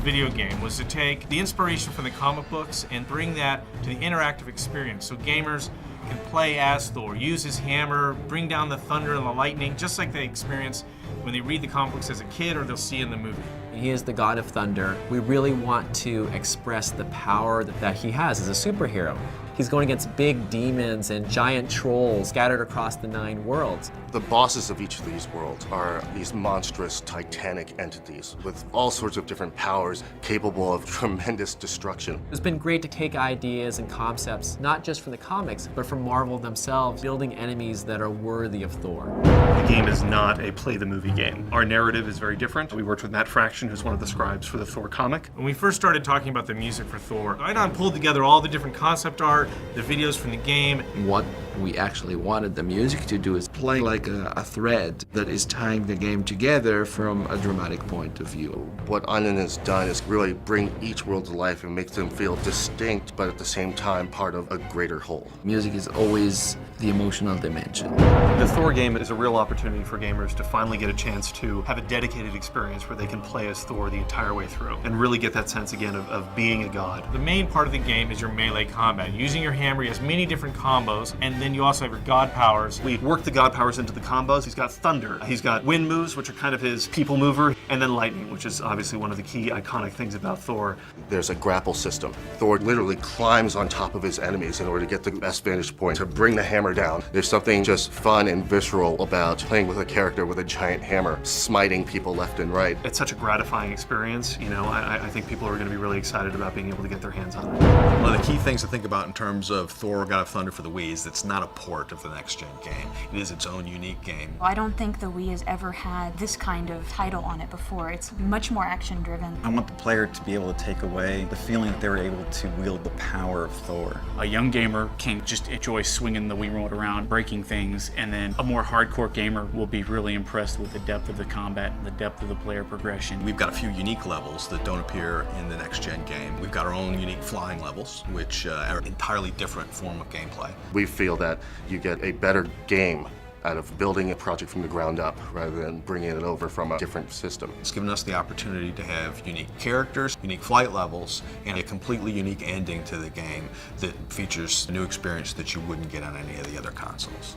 video game was to take the inspiration from the comic books and bring that to the interactive experience. So gamers can play as Thor, use his hammer, bring down the thunder and the lightning, just like they experience when they read the comic books as a kid or they'll see in the movie. He is the god of thunder. We really want to express the power that he has as a superhero. He's going against big demons and giant trolls scattered across the 9 worlds. The bosses of each of these worlds are these monstrous, titanic entities with all sorts of different powers capable of tremendous destruction. It's been great to take ideas and concepts, not just from the comics, but from Marvel themselves, building enemies that are worthy of Thor. The game is not a play the movie game. Our narrative is very different. We worked with Matt Fraction, who's one of the scribes for the Thor comic. When we first started talking about the music for Thor, GameOn pulled together all the different concept art, the videos from the game. What we actually wanted the music to do is play like a thread that is tying the game together from a dramatic point of view. What Onion has done is really bring each world to life and make them feel distinct, but at the same time part of a greater whole. Music is always the emotional dimension. The Thor game is a real opportunity for gamers to finally get a chance to have a dedicated experience where they can play as Thor the entire way through and really get that sense again of being a god. The main part of the game is your melee combat. Using your hammer, he has many different combos, and then you also have your god powers. We work the god powers into the combos. He's got thunder, he's got wind moves, which are kind of his people mover, and then lightning, which is obviously one of the key iconic things about Thor. There's a grapple system. Thor literally climbs on top of his enemies in order to get the best vantage point to bring the hammer down. There's something just fun and visceral about playing with a character with a giant hammer, smiting people left and right. It's such a gratifying experience. You know, I think people are going to be really excited about being able to get their hands on it. One of the key things to think about in terms of Thor God of Thunder for the Wii is it's not a port of the next-gen game. It is its own unique game. I don't think the Wii has ever had this kind of title on it before. It's much more action-driven. I want the player to be able to take away the feeling that they were able to wield the power of Thor. A young gamer can just enjoy swinging the Wii remote around, breaking things, and then a more hardcore gamer will be really impressed with the depth of the combat and the depth of the player progression. We've got a few unique levels that don't appear in the next-gen game. We've got our own unique flying levels, which are an entirely different form of gameplay. We feel that you get a better game out of building a project from the ground up rather than bringing it over from a different system. It's given us the opportunity to have unique characters, unique flight levels, and a completely unique ending to the game that features a new experience that you wouldn't get on any of the other consoles.